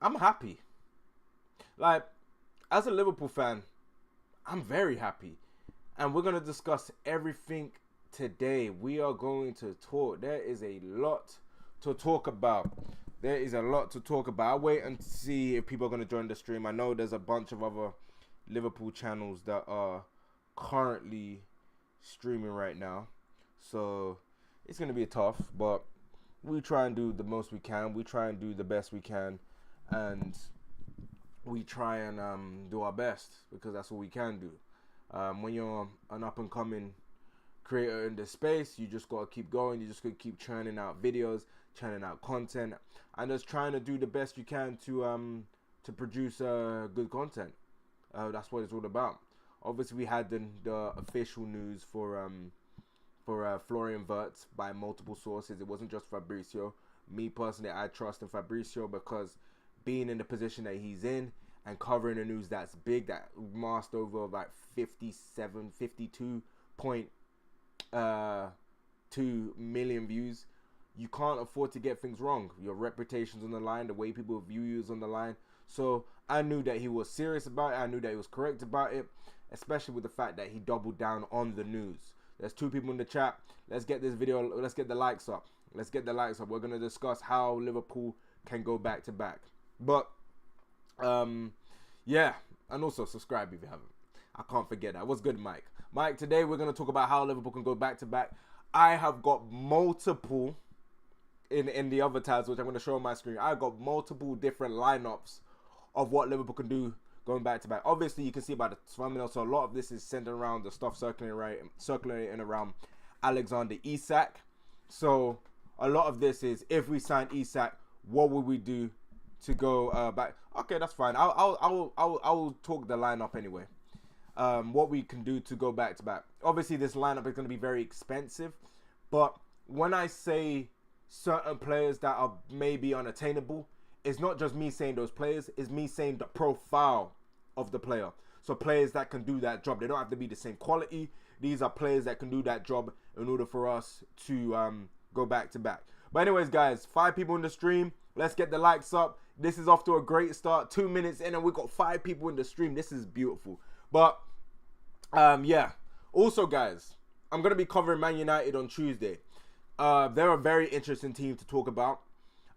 I'm happy. Like, as a Liverpool fan, I'm very happy. And we're going to discuss everything today. We are going to talk. There is a lot to talk about. I'll wait and see if people are going to join the stream. I know there's a bunch of other Liverpool channels that are currently streaming right now. So it's going to be tough, but we try and do the most we can. We try and do the best we can. And we try and do our best because that's what we can do. When you're an up-and-coming creator in this space, you just got to keep going. You just got to keep churning out videos, churning out content, and just trying to do the best you can to produce good content. That's what it's all about. Obviously, we had the official news for Florian Wirtz by multiple sources. It wasn't just Fabrizio. Me personally, I trust in Fabrizio because being in the position that he's in and covering a news that's big, that masked over like 52.2 million views, you can't afford to get things wrong. Your reputation's on the line, the way people view you is on the line. So I knew that he was serious about it. I knew that he was correct about it, especially with the fact that he doubled down on the news. There's 2 people in the chat. Let's get this video, let's get the likes up. We're going to discuss how Liverpool can go back to back. But, yeah, and also subscribe if you haven't. I can't forget that. What's good, Mike? Mike, today we're going to talk about how Liverpool can go back to back. I have got multiple, in the other tabs, which I'm going to show on my screen, I've got multiple different lineups of what Liverpool can do going back to back. Obviously, you can see by the thumbnail, so a lot of this is centered around the stuff circulating around Alexander Isak. So a lot of this is, if we sign Isak, what would we do to go back? Okay, that's fine. I'll talk the lineup anyway. What we can do to go back to back. Obviously, this lineup is going to be very expensive, but when I say certain players that are maybe unattainable, it's not just me saying those players, it's me saying the profile of the player. So players that can do that job. They don't have to be the same quality. These are players that can do that job in order for us to go back to back. But anyways, guys, 5 people in the stream. Let's get the likes up. This is off to a great start. 2 minutes in and we've got 5 people in the stream. This is beautiful. But, yeah. Also, guys, I'm going to be covering Man United on Tuesday. They're a very interesting team to talk about.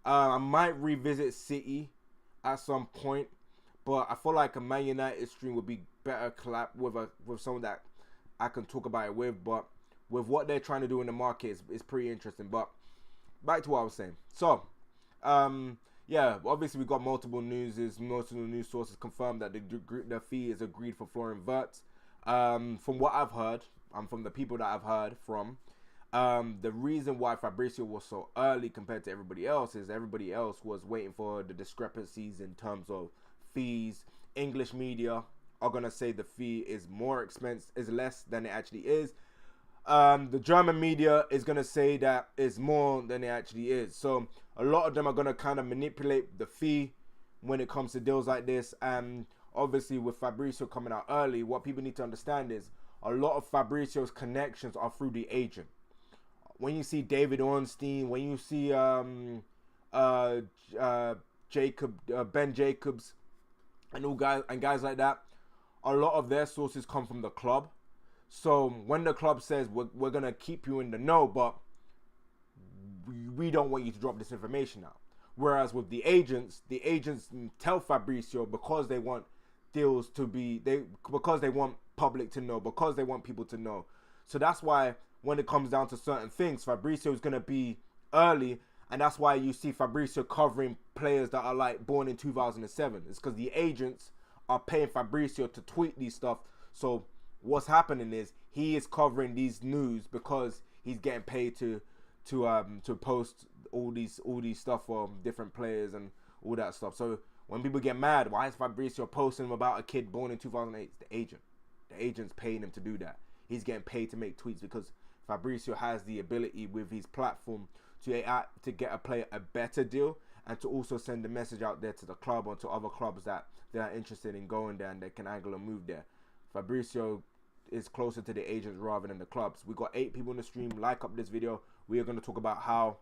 I might revisit City at some point, but I feel like a Man United stream would be better collab with someone that I can talk about it with. But with what they're trying to do in the market, it's pretty interesting. But back to what I was saying. So, yeah, obviously we got multiple news sources confirmed that the fee is agreed for Florian Wirtz. From what I've heard, from the people that I've heard from, the reason why Fabrizio was so early compared to everybody else is everybody else was waiting for the discrepancies in terms of fees. English media are gonna say the fee is less than it actually is. The German media is gonna say that it's more than it actually is. So a lot of them are gonna kind of manipulate the fee when it comes to deals like this. And obviously with Fabrizio coming out early, what people need to understand is a lot of Fabrizio's connections are through the agent. When you see David Ornstein, when you see Ben Jacobs, and guys like that, a lot of their sources come from the club. So when the club says we're gonna keep you in the know, but we don't want you to drop this information out. Whereas with the agents tell Fabrizio because they want deals to be because they want public to know, because they want people to know. So that's why when it comes down to certain things, Fabrizio is going to be early, and that's why you see Fabrizio covering players that are like born in 2007. It's because the agents are paying Fabrizio to tweet these stuff. So what's happening is he is covering these news because he's getting paid to post all these stuff for different players and all that stuff. So when people get mad, why is Fabrizio posting about a kid born in 2008? It's the agent. The agent's paying him to do that. He's getting paid to make tweets because Fabrizio has the ability with his platform to get a player a better deal and to also send a message out there to the club or to other clubs that they are interested in going there and they can angle a move there. Fabrizio is closer to the agents rather than the clubs. We got 8 people in the stream. Like up this video. We are going to talk about how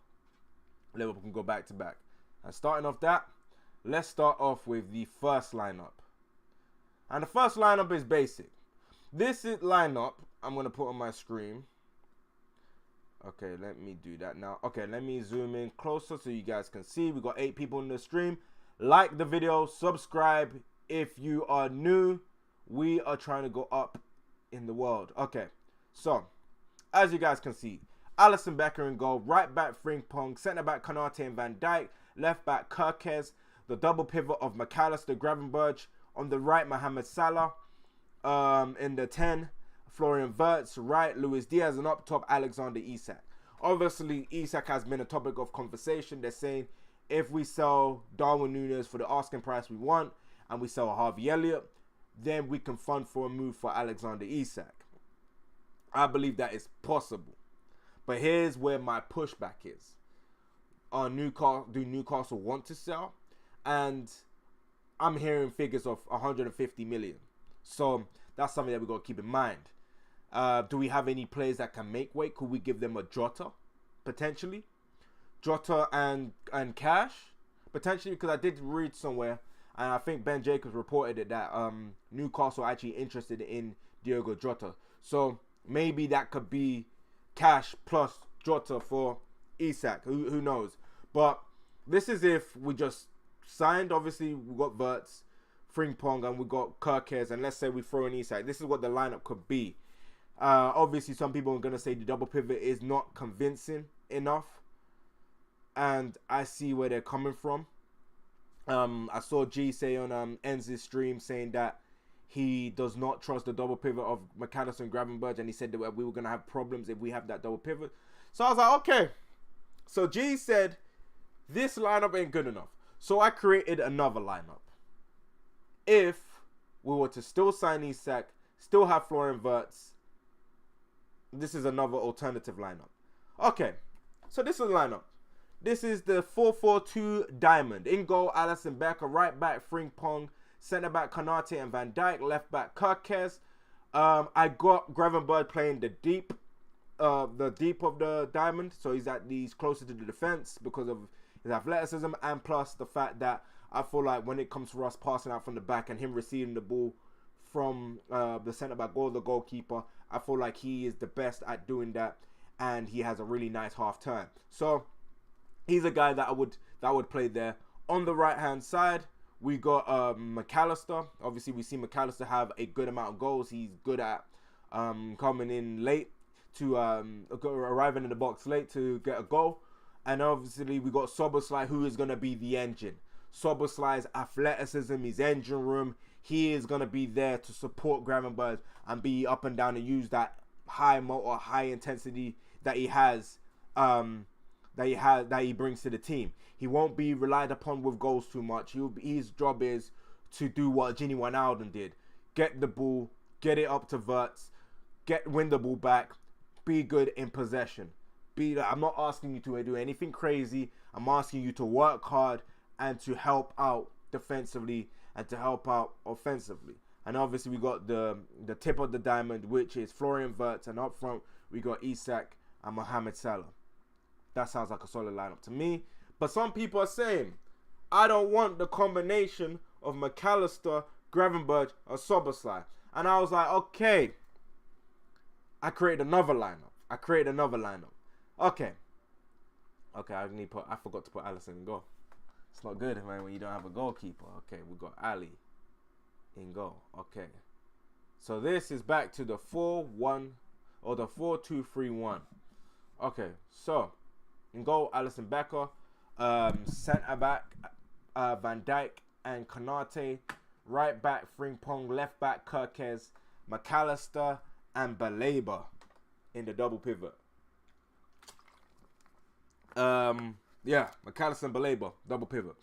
Liverpool can go back to back. And starting off that, let's start off with the first lineup. And the first lineup is basic. This is lineup I'm going to put on my screen. Okay, let me do that now. Okay, let me zoom in closer so you guys can see. We got 8 people in the stream. Like the video, subscribe if you are new. We are trying to go up in the world. Okay, so as you guys can see, Alisson Becker in goal, right back Frimpong, centre back Konate and Van Dijk, left back Kirkes, the double pivot of McAllister, Gravenberch, on the right Mohamed Salah, in the 10, Florian Wirtz, right, Luis Diaz, and up top Alexander Isak. Obviously, Isak has been a topic of conversation. They're saying if we sell Darwin Núñez for the asking price we want, and we sell Harvey Elliott, then we can fund for a move for Alexander Isak. I believe that is possible. But here's where my pushback is. Do Newcastle want to sell? And I'm hearing figures of 150 million. So that's something that we've got to keep in mind. Do we have any players that can make weight? Could we give them a Jota, potentially? Jota and cash, potentially? Because I did read somewhere, and I think Ben Jacobs reported it, that Newcastle are actually interested in Diogo Jota. So maybe that could be cash plus Jota for Isak. Who knows? But this is if we just signed. Obviously, we got Wirtz, Frimpong, and we got Kirkes, and let's say we throw in Isak. This is what the lineup could be. Obviously, some people are going to say the double pivot is not convincing enough, and I see where they're coming from. I saw G say on Enz's stream saying that he does not trust the double pivot of McAllister and Gravenberch, and he said that we were going to have problems if we have that double pivot. So I was like, okay. So G said, this lineup ain't good enough. So I created another lineup. If we were to still sign Isak, still have Florian Wirtz, this is another alternative lineup. Okay, so this is the lineup. This is the 4-4-2 diamond. In goal, Alisson Becker. Right back, Frimpong. Centre back, Konate and Van Dijk. Left back, Kirkes. I got Gravenberch playing the deep of the diamond. So he's closer to the defence because of his athleticism, and plus the fact that I feel like when it comes to us passing out from the back and him receiving the ball from the centre back or the goalkeeper, I feel like he is the best at doing that, and he has a really nice half turn. So he's a guy that I would play there. On the right hand side, we got McAllister. Obviously, we see McAllister have a good amount of goals. He's good at coming in late to arriving in the box late to get a goal. And obviously, we got Szoboszlai, who is going to be the engine. Szoboszlai's athleticism, his engine room, he is going to be there to support Gravenberch and be up and down and use that high motor, high intensity that he has, that he brings to the team. He won't be relied upon with goals too much. His job is to do what Gini Wijnaldum did: get the ball, get it up to Wirtz, win the ball back, be good in possession. I'm not asking you to do anything crazy. I'm asking you to work hard and to help out defensively and to help out offensively. And obviously we got the tip of the diamond, which is Florian Wirtz, and up front we got Isak and Mohamed Salah. That sounds like a solid lineup to me. But some people are saying, I don't want the combination of McAllister, Gravenberch, or Szoboszlai. And I was like, okay. I created another lineup. Okay, I forgot to put Alisson in goal. It's not good, man, when you don't have a goalkeeper. Okay, we got Ali in goal. Okay. So this is back to the 4-1 or the 4-2-3-1. Okay, so in goal, Alisson Becker. Centre back, Van Dijk and Konate. Right back, Frimpong. Left back, Kirkes, McAllister, and Baleba in the double pivot. McAllister and Baleba, double pivot.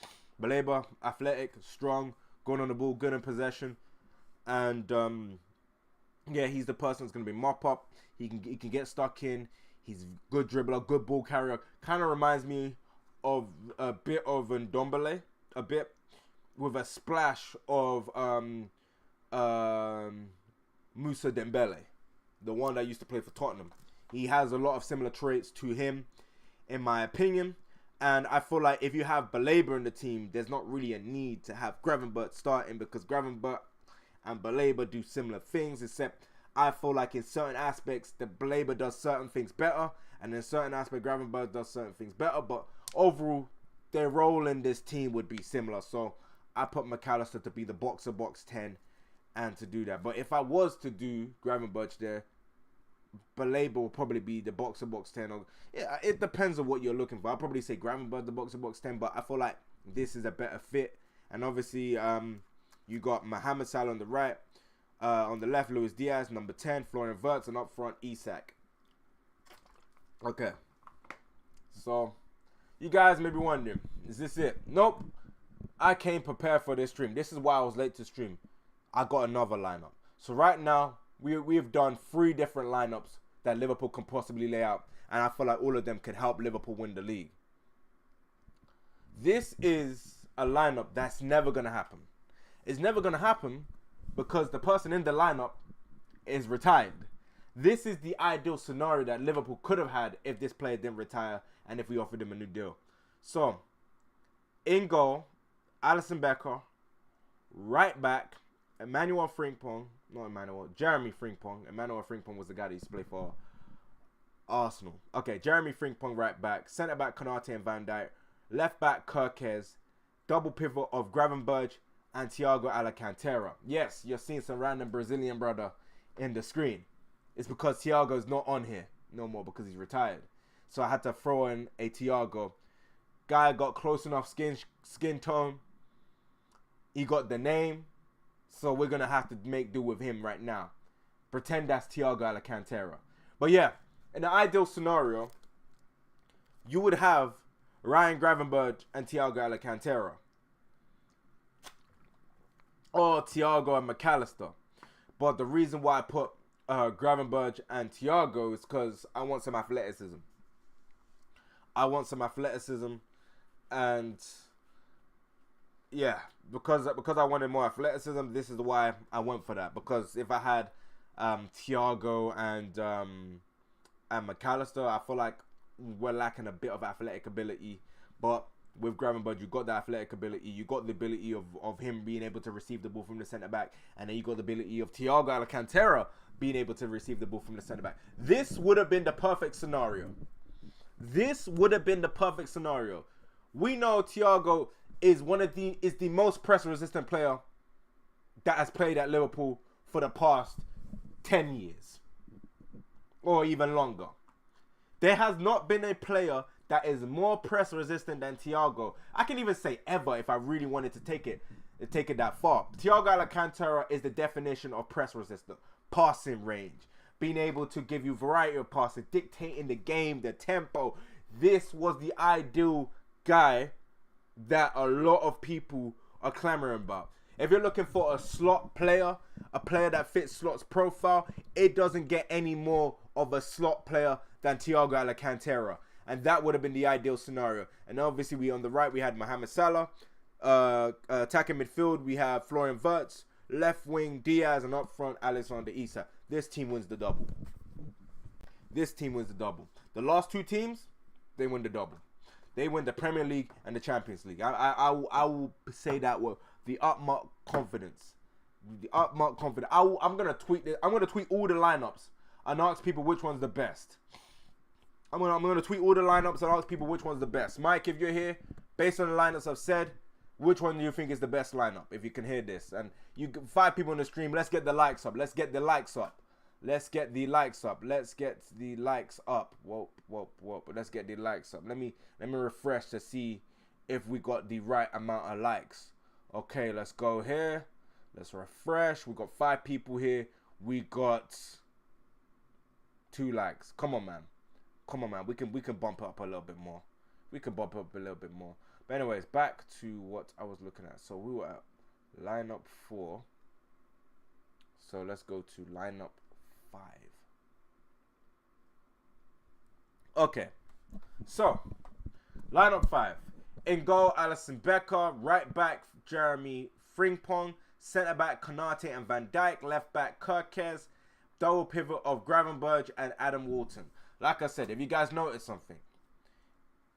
Baleba, athletic, strong, going on the ball, good in possession, and he's the person that's gonna be mop up. He can get stuck in. He's good dribbler, good ball carrier. Kind of reminds me of a bit of Ndombele, a bit with a splash of Moussa Dembele, the one that used to play for Tottenham. He has a lot of similar traits to him, in my opinion. And I feel like if you have Baleba in the team, there's not really a need to have Gravenberch starting, because Gravenberch and Baleba do similar things, except I feel like in certain aspects, the Baleba does certain things better, and in certain aspects, Gravenberch does certain things better. But overall, their role in this team would be similar. So I put McAllister to be the box 10 and to do that. But if I was to do Gravenberch there, Baleba will probably be the box 10. Or, yeah, it depends on what you're looking for. I'll probably say Gravenberch the box 10, but I feel like this is a better fit. And obviously, you got Mohamed Salah on the right. On the left, Luis Diaz, number 10, Florian Wirtz, and up front, Isak. Okay. So, you guys may be wondering, is this it? Nope. I came prepared for this stream. This is why I was late to stream. I got another lineup. So right now, we have done 3 different lineups that Liverpool can possibly lay out. And I feel like all of them can help Liverpool win the league. This is a lineup that's never going to happen. It's never going to happen because the person in the lineup is retired. This is the ideal scenario that Liverpool could have had if this player didn't retire and if we offered him a new deal. So, in goal, Alisson Becker. Right back, Jeremy Frimpong. Emmanuel Frimpong was the guy that used to play for Arsenal. Okay, Jeremy Frimpong right back. Centre back, Konate and Van Dijk. Left back, Kirkes. Double pivot of Gravenberch and Thiago Alcantara. Yes, you're seeing some random Brazilian brother in the screen. It's because Thiago's not on here no more because he's retired. So I had to throw in a Thiago. Guy got close enough skin tone. He got the name. So we're going to have to make do with him right now. Pretend that's Thiago Alcantara. But yeah, in the ideal scenario, you would have Ryan Gravenberch and Thiago Alcantara. Or Thiago and McAllister. But the reason why I put Gravenberch and Thiago is because I want some athleticism. And yeah, because I wanted more athleticism, this is why I went for that. Because if I had Thiago and McAllister, I feel like we're lacking a bit of athletic ability. But with Gravenberch, you got the athletic ability, you got the ability of him being able to receive the ball from the centre back, and then you got the ability of Thiago Alcantara being able to receive the ball from the centre back. This would have been the perfect scenario. We know Thiago is the most press resistant player that has played at Liverpool for the past 10 years or even longer. There has not been a player that is more press resistant than Thiago. I can even say ever if I really wanted to take it that far. Thiago Alcantara is the definition of press resistant. Passing range, being able to give you variety of passes, dictating the game, the tempo. This was the ideal guy that a lot of people are clamoring about. If you're looking for a slot player, a player that fits slot's profile, it doesn't get any more of a slot player than Thiago Alcantara. And that would have been the ideal scenario. And obviously, we on the right, we had Mohamed Salah. Attacking midfield, we have Florian Wirtz. Left wing, Diaz. And up front, Alexander Isak. This team wins the double. The last 2 teams, they win the double. They win the Premier League and the Champions League. I will say that with the utmost confidence. I'm going to tweet this. I'm going to tweet all the lineups and ask people which one's the best. I'm going to tweet all the lineups and ask people which one's the best. Mike, if you're here, based on the lineups I've said, which one do you think is the best lineup? If you can hear this. And 5 people on the stream, let's get the likes up. Let's get the likes up. Let's get the likes up. Let's get the likes up. Whoa. Let's get the likes up. Let me refresh to see if we got the right amount of likes. Okay, let's go here. Let's refresh. We got 5 people here. We got 2 likes. Come on, man. We can bump it up a little bit more. But anyways, back to what I was looking at. So we were at lineup 4. So let's go to lineup 5. Okay. So, lineup 5. In goal, Alisson Becker. Right back, Jeremy Frimpong. Centre back, Konate and Van Dijk. Left back, Kirkes. Double pivot of Gravenberch and Adam Walton. Like I said, if you guys notice something,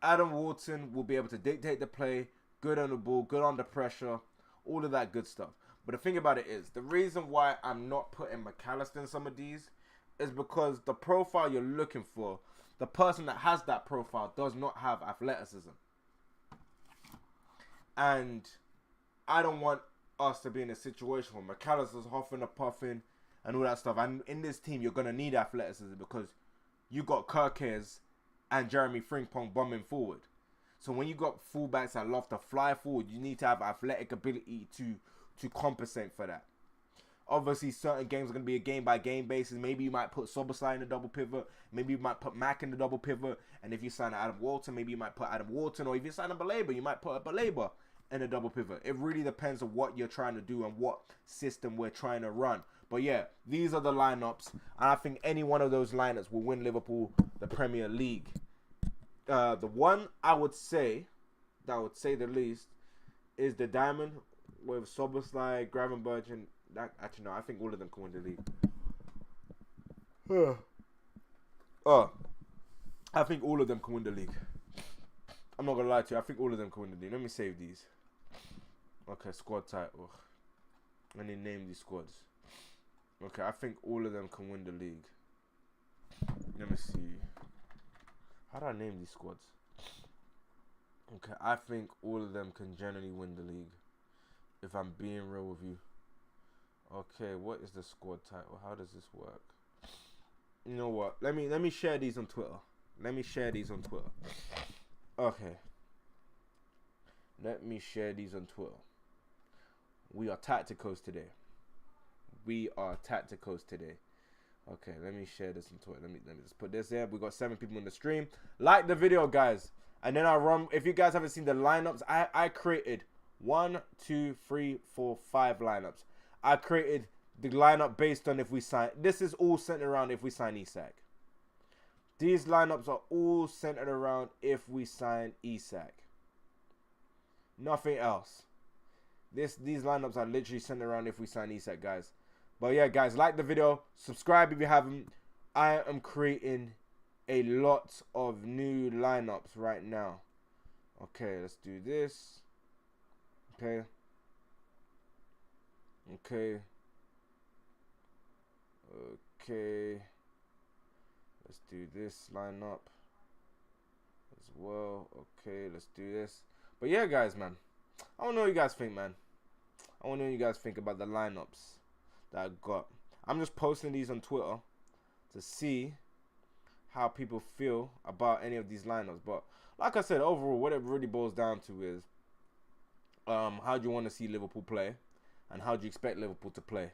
Adam Wharton will be able to dictate the play, good on the ball, good under pressure, all of that good stuff. But the thing about it is, the reason why I'm not putting McAllister in some of these is because the profile you're looking for, the person that has that profile does not have athleticism. And I don't want us to be in a situation where McAllister's huffing and puffing and all that stuff. And in this team, you're going to need athleticism because you got Kirkes and Jeremy Frimpong bombing forward. So when you got fullbacks that love to fly forward, you need to have athletic ability to compensate for that. Obviously, certain games are going to be a game-by-game basis. Maybe you might put Soboslai in the double pivot. Maybe you might put Mack in the double pivot. And if you sign Adam Wharton, maybe you might put Adam Wharton. Or if you sign a Baleba, you might put a Baleba in a double pivot. It really depends on what you're trying to do and what system we're trying to run. But yeah, these are the lineups. And I think any one of those lineups will win Liverpool the Premier League. The one I would say, the least, is the diamond with Soboslai, Gravenberch, and actually no, I think all of them can win the league. I think all of them can win the league. I'm not gonna lie to you. I think all of them can win the league. Let me save these. Okay, squad title. Let me name these squads. Okay, I think all of them can win the league. Let me see. How do I name these squads? Okay, I think all of them can generally win the league. If I'm being real with you. Okay, what is the squad title? How does this work? You know what? Let me share these on Twitter. Okay. Let me share these on Twitter. We are tacticos today. Okay, let me share this on Twitter. Let me just put this there. We got 7 people in the stream. Like the video, guys. And then I'll run. If you guys haven't seen the lineups, I created 1, 2, 3, 4, 5 lineups. I created the lineup based on if we sign. This is all centered around if we sign Isak. These lineups are all centered around if we sign Isak. Nothing else. These lineups are literally centered around if we sign Isak, guys. But yeah, guys, like the video. Subscribe if you haven't. I am creating a lot of new lineups right now. Okay, let's do this. Okay. Let's do this lineup as well. Okay, let's do this. But yeah, guys, man. I want to know what you guys think, man. I want to know what you guys think about the lineups that I got. I'm just posting these on Twitter to see how people feel about any of these lineups. But like I said, overall, what it really boils down to is how do you want to see Liverpool play and how do you expect Liverpool to play.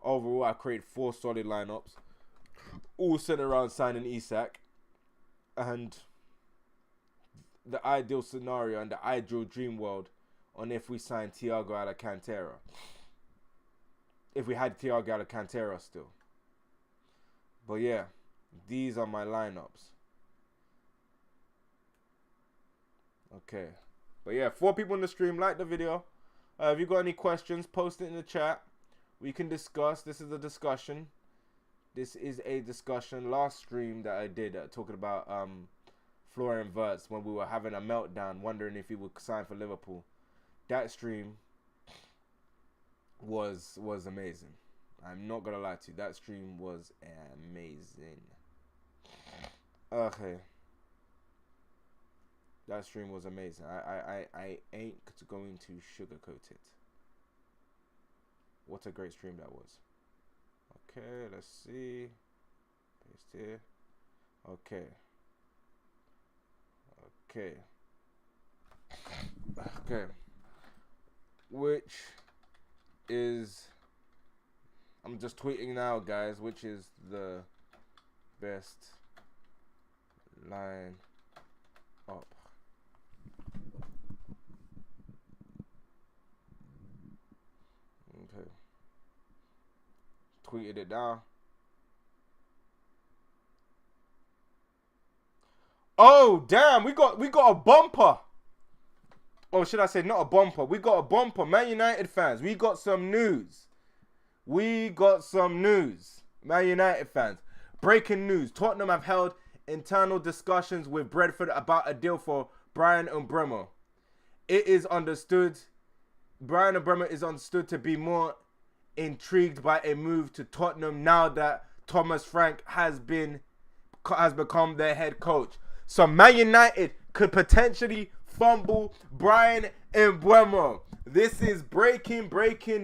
Overall, I created 4 solid lineups, all centered around signing Isak, and the ideal scenario and the ideal dream world on if we sign Thiago Alcantara. If we had Thiago Alcantara still. But yeah, these are my lineups. Okay. But yeah, 4 people in the stream. Like the video. If you got any questions, post it in the chat. We can discuss. This is a discussion. Last stream that I did talking about Florian Wirtz when we were having a meltdown, wondering if he would sign for Liverpool. That stream was amazing. I'm not gonna lie to you. That stream was amazing. Okay. That stream was amazing. I ain't going to sugarcoat it. What a great stream that was. Okay, let's see. Paste here. Okay. Which is... I'm just tweeting now, guys. Which is the best line up? Okay. Tweeted it down. Oh damn! We got a bumper. Or should I say not a bumper? We got a bumper. Man United fans, we got some news. Man United fans, breaking news. Tottenham have held internal discussions with Brentford about a deal for Brian Mbeumo. It is understood, Brian Mbeumo is understood to be more intrigued by a move to Tottenham now that Thomas Frank has become their head coach. So Man United could potentially fumble Brian Mbeumo. This is breaking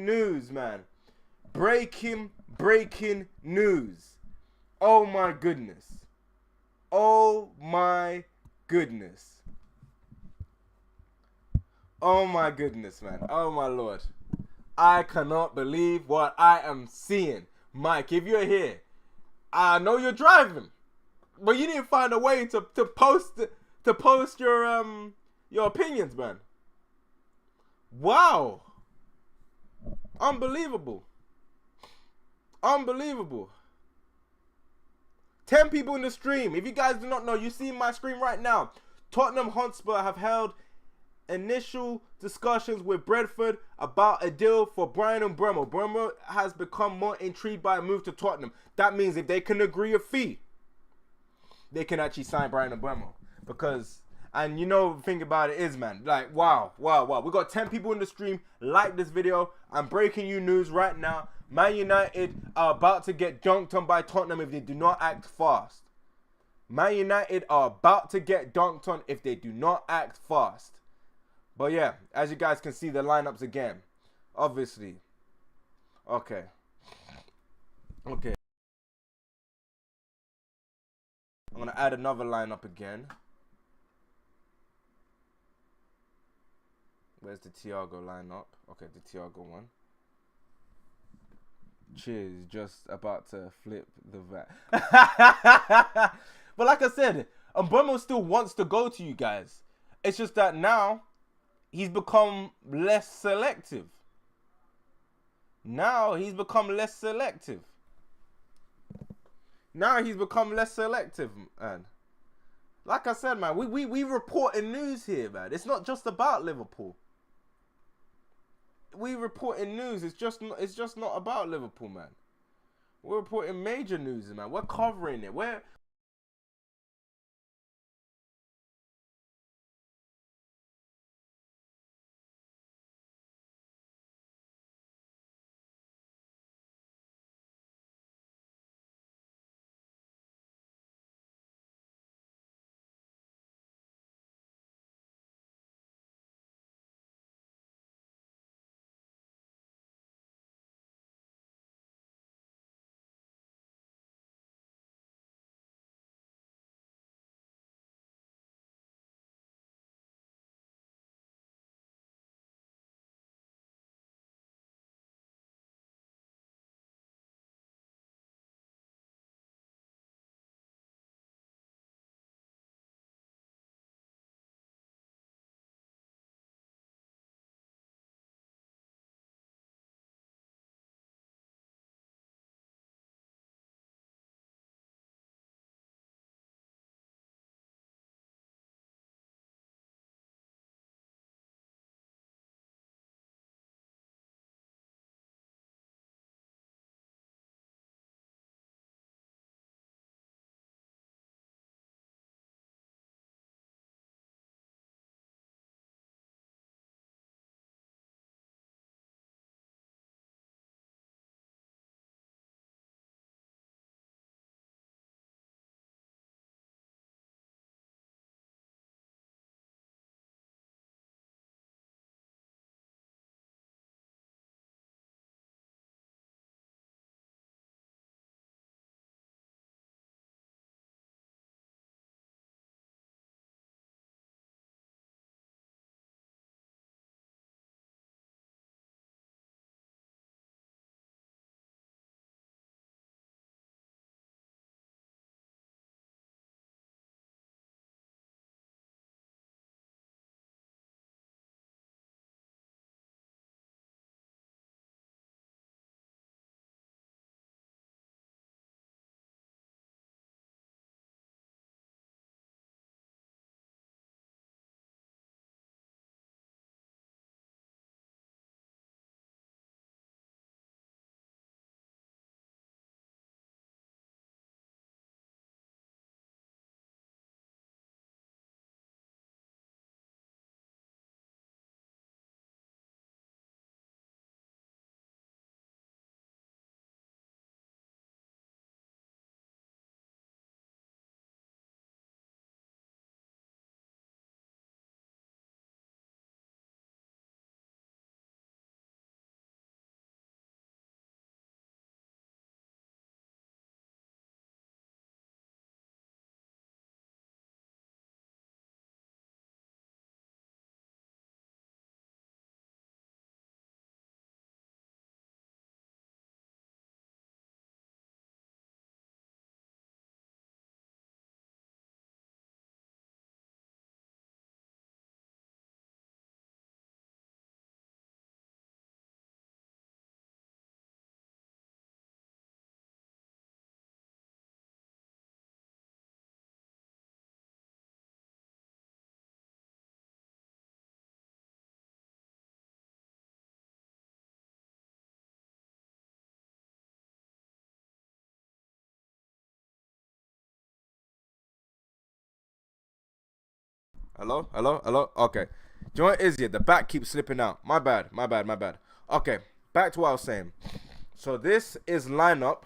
news, man. Breaking news. Oh my goodness. Oh my goodness. Oh my goodness, man. Oh my Lord. I cannot believe what I am seeing. Mike, if you're here, I know you're driving, but you need to find a way to post your opinions, man. Wow. Unbelievable. 10 people in the stream. If you guys do not know, you see my screen right now. Tottenham Hotspur have held initial discussions with Brentford about a deal for Brian Mbeumo. Mbeumo has become more intrigued by a move to Tottenham. That means if they can agree a fee, they can actually sign Brian Mbeumo. Because, and you know, the thing about it is, man, like, wow. We got 10 people in the stream. Like this video. I'm breaking you news right now. Man United are about to get dunked on by Tottenham if they do not act fast. Man United are about to get dunked on if they do not act fast. But yeah, as you guys can see, the lineups again. Obviously. Okay. I'm going to add another lineup again. Where's the Thiago lineup? Okay, the Thiago one. Cheers, just about to flip the vat. But like I said, Mbeumo still wants to go to you guys. It's just that now he's become less selective. Now he's become less selective, man. Like I said, man, we reporting news here, man. It's not just about Liverpool. We reporting news. It's just not about Liverpool, man. We're reporting major news, man. We're covering it. Hello? Hello? Hello? Okay. Do you know what it is here? The back keeps slipping out. My bad. My bad. My bad. Okay. Back to what I was saying. So this is lineup.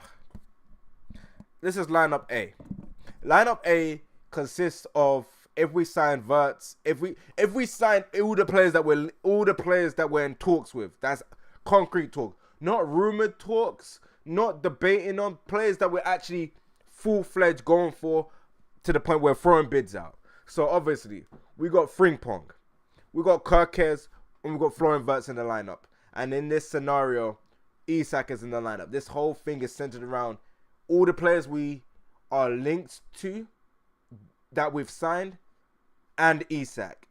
This is lineup A. Lineup A consists of, if we sign Verts, if we sign all the players that we're in talks with. That's concrete talk. Not rumored talks, not debating on players that we're actually full-fledged going for to the point where we're throwing bids out. So obviously, we got Frimpong, we got Kirkes, and we got Florian Wirtz in the lineup. And in this scenario, Isak is in the lineup. This whole thing is centered around all the players we are linked to that we've signed and Isak.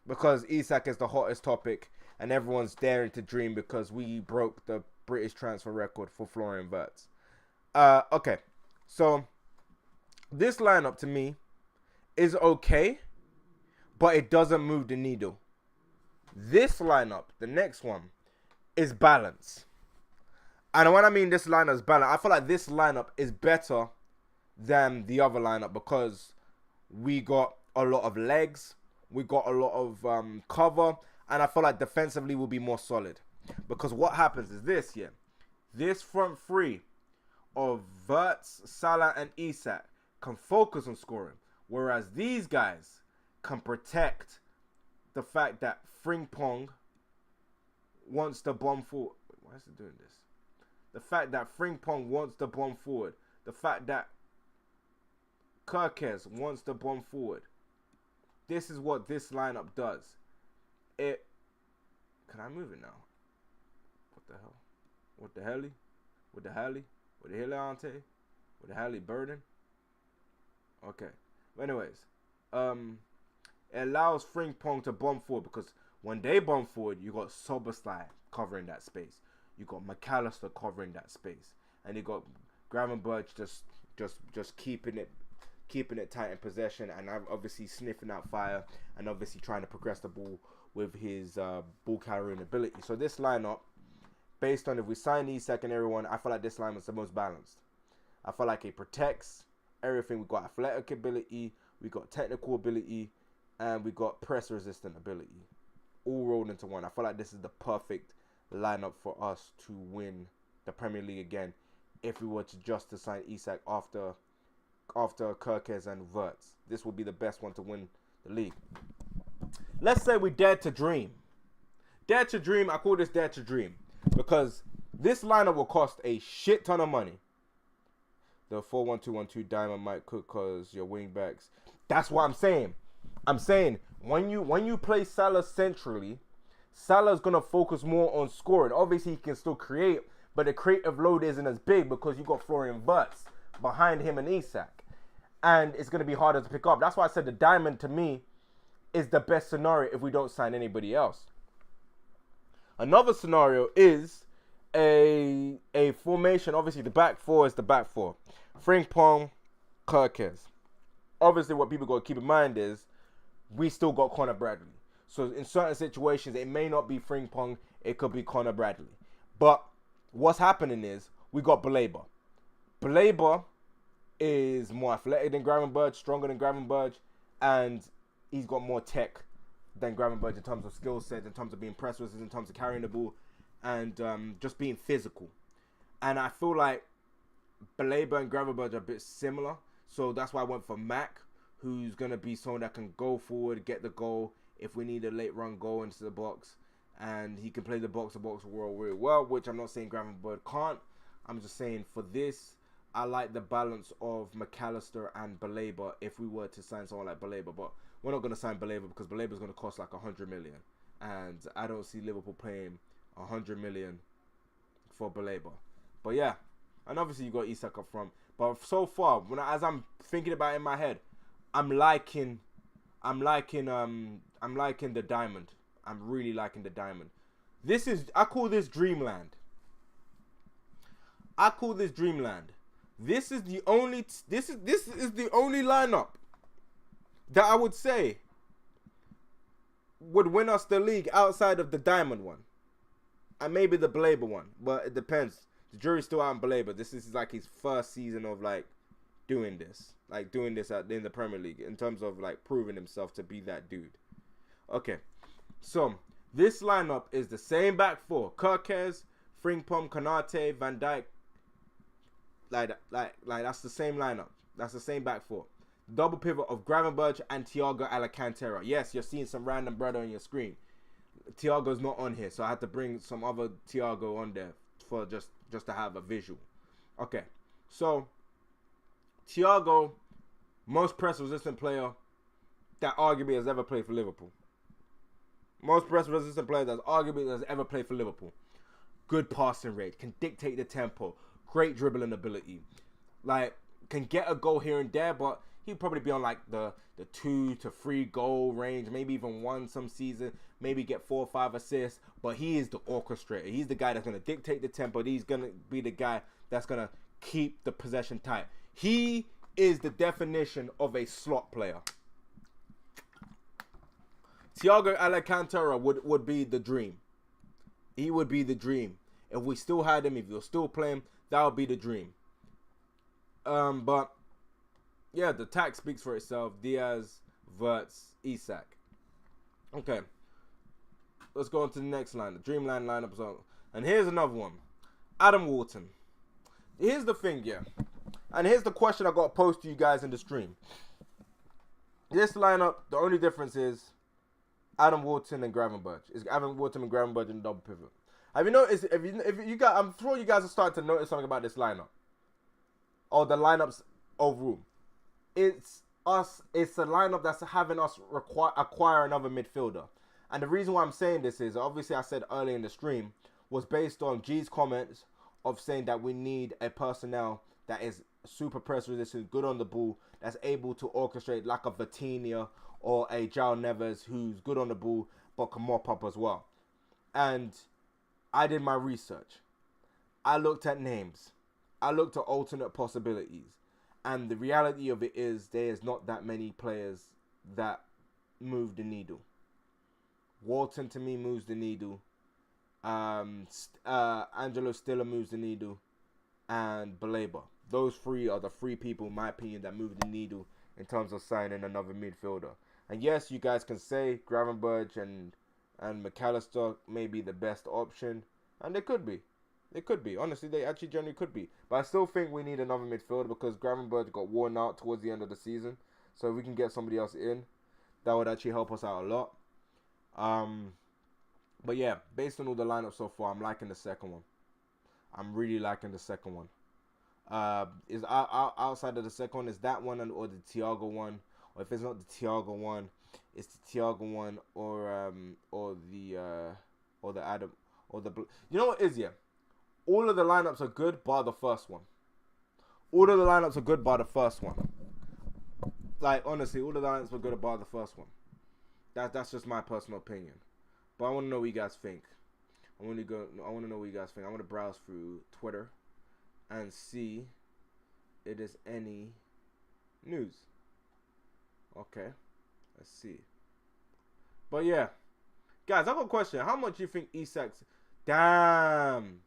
Because Isak is the hottest topic and everyone's daring to dream because we broke the British transfer record for Florian Wirtz. Okay, so this lineup to me is okay, but it doesn't move the needle. This lineup, the next one, is balance. And when I mean this lineup is balanced, I feel like this lineup is better than the other lineup because we got a lot of legs, we got a lot of cover, and I feel like defensively we'll be more solid. Because what happens is this, this front three of Wirtz, Salah, and Isak can focus on scoring, whereas these guys can protect the fact that Frimpong wants the bomb forward. Why is it doing this? The fact that Frimpong wants the bomb forward. The fact that Kirkes wants the bomb forward. This is what this lineup does. Can I move it now? What the hell? What the helly? With the helly? With the Heliante? With the helly burden? Okay. But anyways, it allows Frimpong to bomb forward because when they bomb forward, you got Soberslide covering that space. You got McAllister covering that space, and you got Gravenberch just keeping it tight in possession, and I'm obviously sniffing out fire, and obviously trying to progress the ball with his ball carrying ability. So this lineup, based on if we sign Isak and everyone, I feel like this lineup is the most balanced. I feel like it protects everything. We got athletic ability, we got technical ability, and we got press resistant ability, all rolled into one. I feel like this is the perfect lineup for us to win the Premier League again if we were to sign Isak after Kirkes and Wirtz. This will be the best one to win the league. Let's say we dared to dream. Dare to dream, I call this dare to dream because this lineup will cost a shit ton of money. The 4-1-2-1-2 diamond might cook cause your wing backs. That's what I'm saying. I'm saying when you play Salah centrally, Salah's going to focus more on scoring. Obviously, he can still create, but the creative load isn't as big because you got Florian Wirtz behind him and Isak. And it's going to be harder to pick up. That's why I said the diamond, to me, is the best scenario if we don't sign anybody else. Another scenario is a formation. Obviously, the back four is the back four. Frimpong, Kirkes. Obviously, what people got to keep in mind is we still got Conor Bradley. So in certain situations, it may not be Frimpong, it could be Conor Bradley. But what's happening is we got Baleba. Baleba is more athletic than Gravenberch, stronger than Gravenberch, and he's got more tech than Gravenberch in terms of skill set, in terms of being press resistant, in terms of carrying the ball, and just being physical. And I feel like Baleba and Gravenberch are a bit similar, so that's why I went for Mac, who's going to be someone that can go forward, get the goal, if we need a late run goal into the box, and he can play the box-to-box world really well, which I'm not saying Gravenberch can't. I'm just saying for this, I like the balance of McAllister and Baleba if we were to sign someone like Baleba. But we're not going to sign Baleba because Baleba is going to cost like 100 million. And I don't see Liverpool paying 100 million for Baleba. But yeah, and obviously you got Isak up front. But so far, as I'm thinking about it in my head, I'm liking the diamond. I'm really liking the diamond. I call this dreamland. This is the only lineup that I would say would win us the league outside of the diamond one. And maybe the Baleba one. But it depends. The jury's still out on Baleba. This is like his first season of like doing this in the Premier League in terms of like proving himself to be that dude. Okay, so this lineup is the same back four: Kirkes, Frimpong, Konate, Van Dijk. Like that's the same lineup. That's the same back four. Double pivot of Gravenberch and Thiago Alcantara. Yes, you're seeing some random brother on your screen. Thiago's not on here, so I had to bring some other Thiago on there for just to have a visual. Okay, so Thiago, most press resistant player that arguably has ever played for Liverpool. Most press resistant player that's arguably has ever played for Liverpool. Good passing rate, can dictate the tempo, great dribbling ability. Like, can get a goal here and there, but he'd probably be on like the 2 to 3 goal range, maybe even 1 some season, maybe get 4 or 5 assists, but he is the orchestrator. He's the guy that's going to dictate the tempo. He's going to be the guy that's going to keep the possession tight. He is the definition of a slot player. Thiago Alcantara would be the dream. He would be the dream. If we still had him, if you're still playing, that would be the dream. But yeah, the attack speaks for itself. Diaz, Wirtz, Isak. Okay. Let's go on to the next line. The Dreamland lineup. And here's another one. Adam Wharton. Here's the thing, yeah. And here's the question I got to pose to you guys in the stream. This lineup, the only difference is Adam Wharton and Gravenberch. It's Adam Wharton and Gravenberch in the double pivot. Have you noticed, if you guys, I'm sure you guys are starting to notice something about this lineup. Or the lineups overall. It's a lineup that's having us acquire another midfielder. And the reason why I'm saying this is, obviously I said earlier in the stream, was based on G's comments of saying that we need a personnel that is super press resistant, good on the ball, that's able to orchestrate like a Vitinha or a João Neves who's good on the ball but can mop up as well. And I did my research. I looked at names. I looked at alternate possibilities. And the reality of it is there's not that many players that move the needle. Wharton to me moves the needle. Angelo Stiller moves the needle. And Baleba. Those three are the 3 people, in my opinion, that move the needle in terms of signing another midfielder. And yes, you guys can say Gravenberch and McAllister may be the best option. And they could be. They could be. Honestly, they actually generally could be. But I still think we need another midfielder because Gravenberch got worn out towards the end of the season. So if we can get somebody else in, that would actually help us out a lot. But yeah, based on all the lineups so far, I'm liking the second one. I'm really liking the second one. Is outside of the second one, is that one or the Thiago one? Or if it's not the Thiago one, it's the Thiago one or the Adam or the. You know what is, yeah? All of the lineups are good bar the first one. All of the lineups are good bar the first one. Like, honestly, all of the lineups are good bar the first one. That's just my personal opinion. But I want to know what you guys think. I want to know what you guys think. I want to browse through Twitter and see if there's any news. Okay. Let's see. But yeah. Guys, I got a question. How much do you think Isak's... Damn.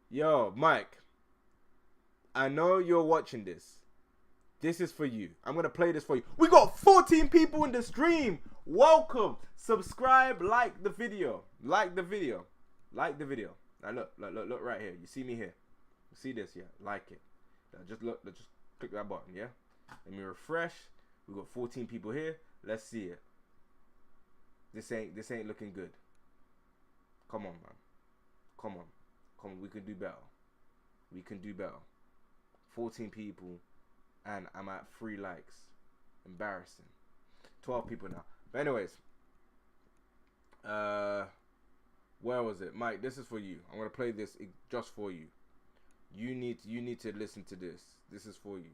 Yo, Mike. I know you're watching this. This is for you. I'm going to play this for you. We got 14 people in the stream. Welcome. Subscribe, like the video. Like the video. Like the video. Now look right here. You see me here. You see this, yeah? Like it. Now just click that button, yeah? Let me refresh. We got 14 people here. Let's see it. This ain't looking good. Come on, man. Come on. We can do better. We can do better. 14 people. And I'm at 3 likes. Embarrassing. 12 people now. But anyways. Where was it? Mike, this is for you. I'm going to play this just for you. You need to listen to this. This is for you.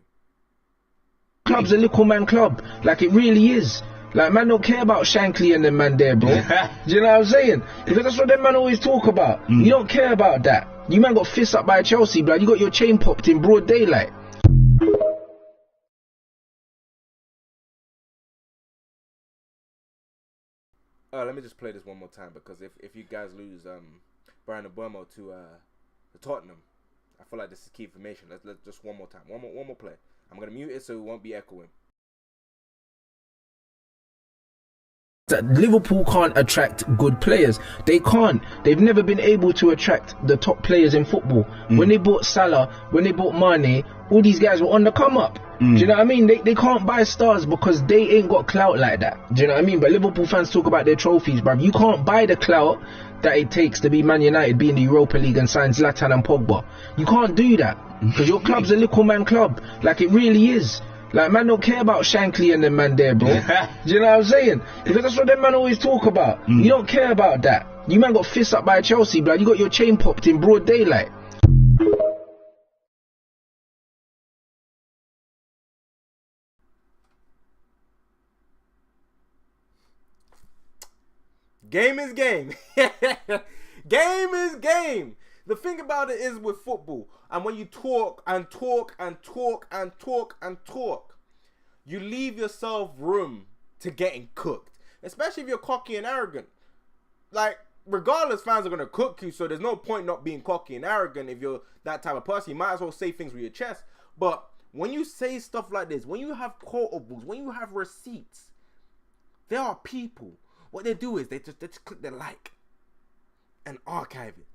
Club's a little man club. Like, it really is. Like, man don't care about Shankly and them man there, bro. Do you know what I'm saying? Because that's what them man always talk about. You don't care about that. You man got fists up by Chelsea, blood. You got your chain popped in broad daylight. Let me just play this one more time because if you guys lose Brian Obama to Tottenham, I feel like this is key information. Let's just one more time. One more play. I'm gonna mute it so it won't be echoing. That Liverpool can't attract good players. They can't. They've never been able to attract the top players in football. When they bought Salah, when they bought Mane, all these guys were on the come up. Do you know what I mean? They can't buy stars because they ain't got clout like that. Do you know what I mean? But Liverpool fans talk about their trophies, bruv. You can't buy the clout that it takes to be Man United, be in the Europa League and sign Zlatan and Pogba. You can't do that because your club's a little man club. Like, it really is. Like, man don't care about Shankly and them man there, bro. Do you know what I'm saying? Because that's what them man always talk about. You don't care about that. You man got fists up by Chelsea, blood. You got your chain popped in broad daylight. Game is game. Game is game. The thing about it is with football, and when you talk and talk and talk and talk and talk, you leave yourself room to getting cooked. Especially if you're cocky and arrogant. Like, regardless, fans are going to cook you, so there's no point not being cocky and arrogant if you're that type of person. You might as well say things with your chest. But when you say stuff like this, when you have quotables, when you have receipts, there are people. What they do is they just click the like and archive it.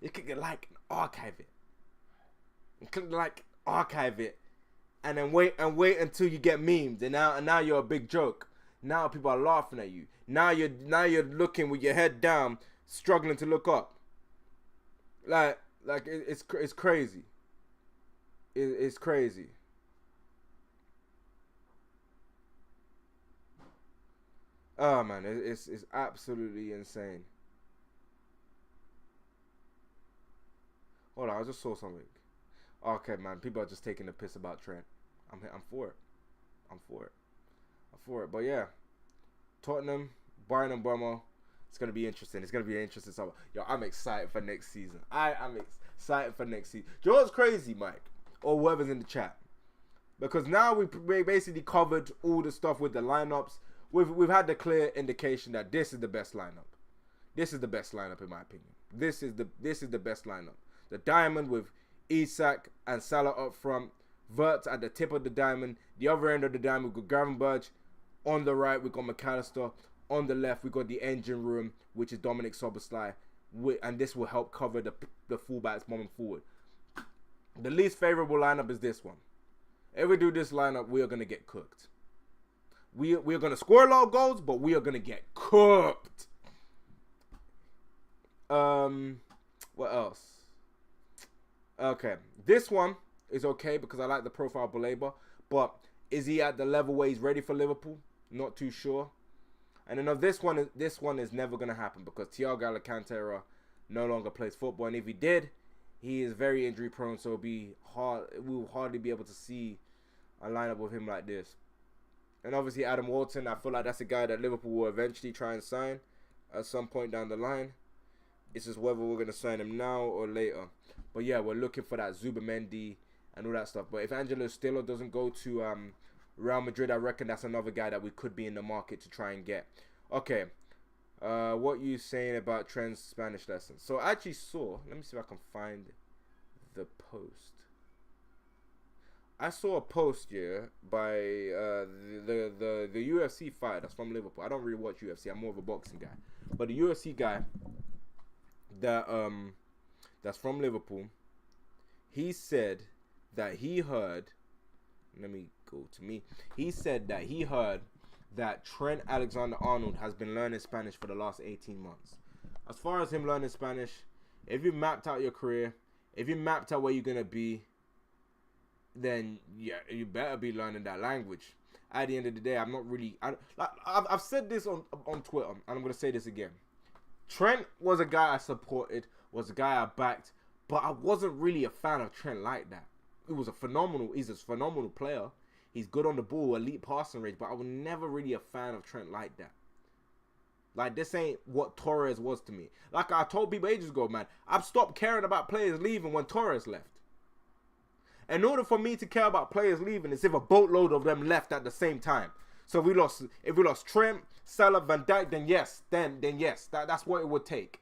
They click the like and archive it. And click the like, archive it, and then wait until you get memes. And now you're a big joke. Now people are laughing at you. Now you're looking with your head down, struggling to look up. Like it's crazy. It's crazy. Oh man, it's absolutely insane. Hold on, I just saw something. Okay, man, people are just taking the piss about Trent. I'm for it. I'm for it. But yeah, Tottenham, Bayern and Burma. It's gonna be interesting. It's gonna be an interesting summer. Yo, I'm excited for next season. I'm excited for next season. You know what's crazy, Mike, or whoever's in the chat? Because now we basically covered all the stuff with the lineups. We've had the clear indication that this is the best lineup. This is the best lineup in my opinion. This is the best lineup. The diamond with Isak and Salah up front. Wirtz at the tip of the diamond. The other end of the diamond, we got Gravenberch. On the right, we got McAllister. On the left, we got the engine room, which is Dominic Szoboszlai. And this will help cover the fullbacks moving forward. The least favorable lineup is this one. If we do this lineup, we are going to get cooked. We are going to score a lot of goals, but we are going to get cooked. What else? Okay, this one is okay because I like the profile of Baleba, but is he at the level where he's ready for Liverpool? Not too sure. And then this one is never gonna happen because Thiago Alcantara no longer plays football, and if he did, he is very injury prone, so it'll be hard. We'll hardly be able to see a lineup with him like this. And obviously Adam Walton, I feel like that's a guy that Liverpool will eventually try and sign at some point down the line. It's just whether we're gonna sign him now or later. But yeah, we're looking for that Zubamendi and all that stuff. But if Angelo Stillo doesn't go to Real Madrid, I reckon that's another guy that we could be in the market to try and get. Okay, what you saying about Trent's Spanish lessons? So I actually saw, let me see if I can find the post. I saw a post here by the UFC fighter that's from Liverpool. I don't really watch UFC. I'm more of a boxing guy. But the UFC guy that that's from Liverpool, he said that he heard, let me go to me. He said that he heard that Trent Alexander-Arnold has been learning Spanish for the last 18 months. As far as him learning Spanish, if you mapped out your career, if you mapped out where you're going to be, then yeah, you better be learning that language. At the end of the day, I'm not really... I've said this on Twitter, and I'm going to say this again. Trent was a guy I supported, was a guy I backed, but I wasn't really a fan of Trent like that. He's a phenomenal player. He's good on the ball, elite passing range, but I was never really a fan of Trent like that. Like, this ain't what Torres was to me. Like I told people ages ago, man, I've stopped caring about players leaving when Torres left. In order for me to care about players leaving, it's if a boatload of them left at the same time. So if we lost Trent, Salah, Van Dijk, then yes, that's what it would take.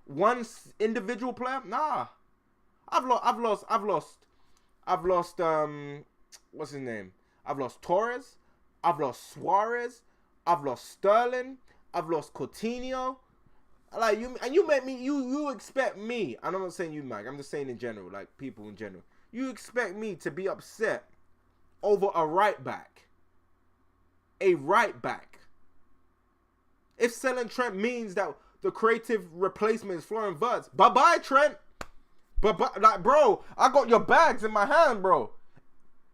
One individual player, nah. I've lost what's his name? I've lost Torres. I've lost Suarez. I've lost Sterling. I've lost Coutinho. Like you, and you make me. You expect me. And I'm not saying you, Mike. I'm just saying in general, like people in general. You expect me to be upset over a right back. A right back. If selling Trent means that the creative replacement is Florian Wirtz, bye-bye, Trent. But like, bro, I got your bags in my hand, bro.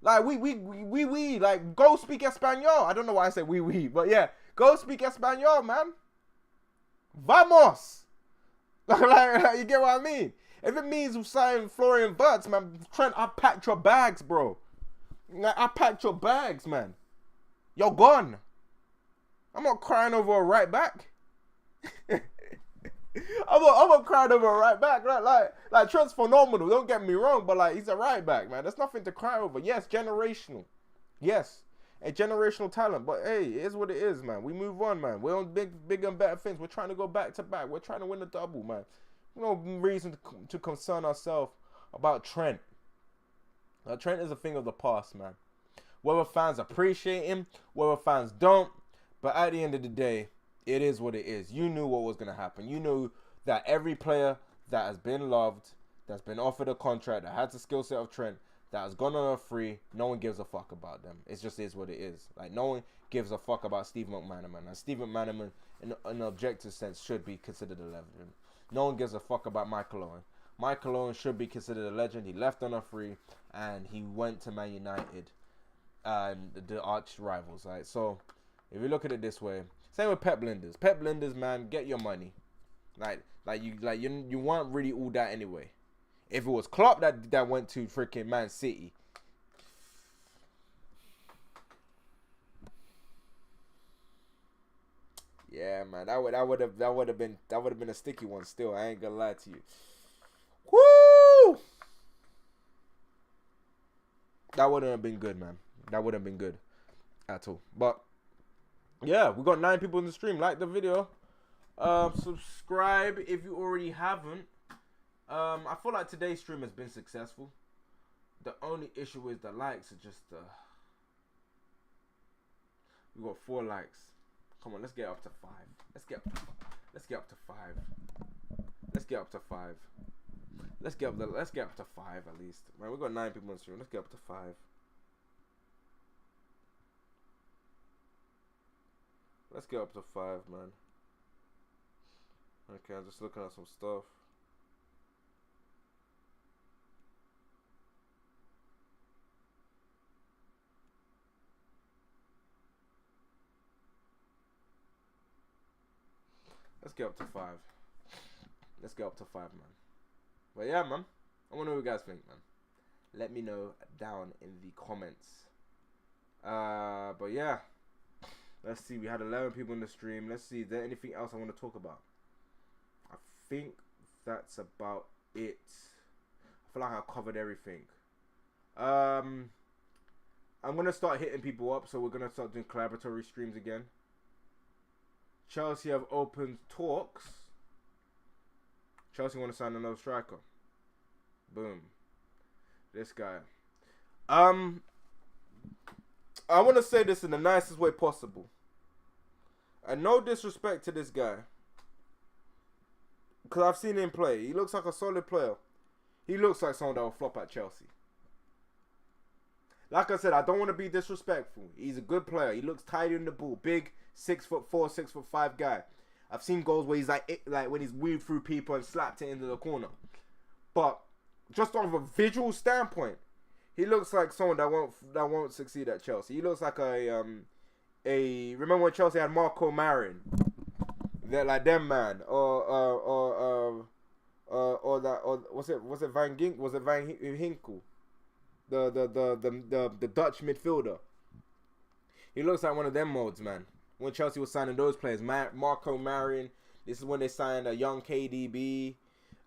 Like, we, like, go speak Espanol. I don't know why I say we, but yeah, go speak Espanol, man. Vamos. Like, you get what I mean? If it means signing Florian Wirtz, man, Trent, I packed your bags, bro. Like, I packed your bags, man. You're gone. I'm not crying over a right back. I'm not crying over a right back. Like Trent's phenomenal. Don't get me wrong, but like he's a right back, man. There's nothing to cry over. Yes, generational. Yes, a generational talent. But hey, it is what it is, man. We move on, man. We're on bigger and better things. We're trying to go back to back. We're trying to win the double, man. No reason to concern ourselves about Trent. Now, Trent is a thing of the past, man. Whether fans appreciate him, whether fans don't, but at the end of the day, it is what it is. You knew what was going to happen. You knew that every player that has been loved, that's been offered a contract, that has the skill set of Trent, that has gone on a free, no one gives a fuck about them. It just is what it is. Like, no one gives a fuck about Steve McManaman. And Steve McManaman, in an objective sense, should be considered a legend. No one gives a fuck about Michael Owen. Michael Owen should be considered a legend. He left on a free, and he went to Man United, and the arch rivals, right? So, if you look at it this way, same with Pep Linders. Pep Linders, man, get your money. You weren't really all that anyway. If it was Klopp that went to freaking Man City, yeah, man, that would have been a sticky one. Still, I ain't gonna lie to you. Woo! That wouldn't have been good, man. That wouldn't have been good at all. But yeah, we got 9 people in the stream. Like the video. Subscribe if you already haven't. I feel like today's stream has been successful. The only issue is the likes are just we got 4 likes. Come on, let's get up to 5. Let's get up to 5. Let's get up to 5. Let's get up to 5. Let's get up to 5 at least. Man, we got 9 people in the stream. Let's get up to 5. Let's get up to 5, man. Okay, I'm just looking at some stuff. Let's get up to 5. Let's get up to 5, man. But yeah, man. I want to know what you guys think, man. Let me know down in the comments. But yeah. Let's see. We had 11 people in the stream. Let's see. Is there anything else I want to talk about? I think that's about it. I feel like I covered everything. I'm going to start hitting people up. So we're going to start doing collaboratory streams again. Chelsea have opened talks. Chelsea want to sign another striker. Boom. This guy. I want to say this in the nicest way possible. And no disrespect to this guy. Because I've seen him play. He looks like a solid player. He looks like someone that will flop at Chelsea. Like I said, I don't want to be disrespectful. He's a good player. He looks tidy in the ball. Big, 6'4", 6'5" guy. I've seen goals where he's like when he's weaved through people and slapped it into the corner. But just off a visual standpoint, he looks like someone that won't succeed at Chelsea. He looks like remember when Chelsea had Marco Marin? They're like them, man. Or was it Van Gink? Was it Van Hinkel? The Dutch midfielder. He looks like one of them modes, man. When Chelsea was signing those players, Marco Marin. This is when they signed a young KDB,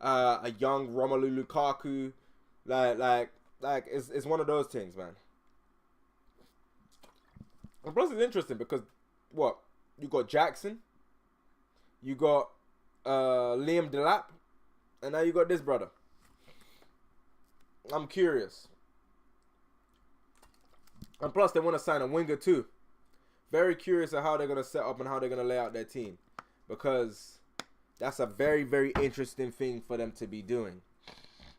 a young Romelu Lukaku. Like it's one of those things, man. And plus, it's interesting because what you got Jackson, you got Liam Delap, and now you got this brother. I'm curious. And plus, they want to sign a winger too. Very curious of how they're going to set up and how they're going to lay out their team. Because that's a very, very interesting thing for them to be doing.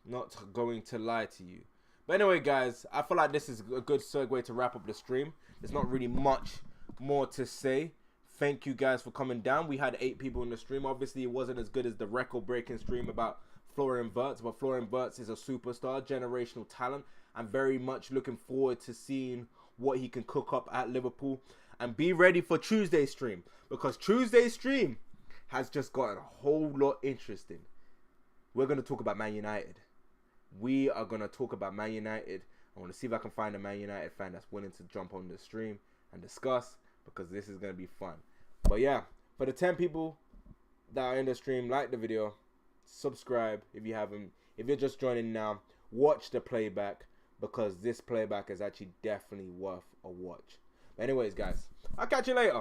Not going to lie to you. But anyway, guys, I feel like this is a good segue to wrap up the stream. There's not really much more to say. Thank you guys for coming down. We had 8 people in the stream. Obviously, it wasn't as good as the record-breaking stream about Florian Wirtz, but Florian Wirtz is a superstar, generational talent. I'm very much looking forward to seeing what he can cook up at Liverpool. And be ready for Tuesday's stream, because Tuesday's stream has just gotten a whole lot interesting. We're going to talk about Man United. We are going to talk about Man United. I want to see if I can find a Man United fan that's willing to jump on the stream and discuss, because this is going to be fun. But yeah, for the 10 people that are in the stream, like the video, subscribe if you haven't. If you're just joining now, watch the playback, because this playback is actually definitely worth a watch. Anyways, guys, I'll catch you later.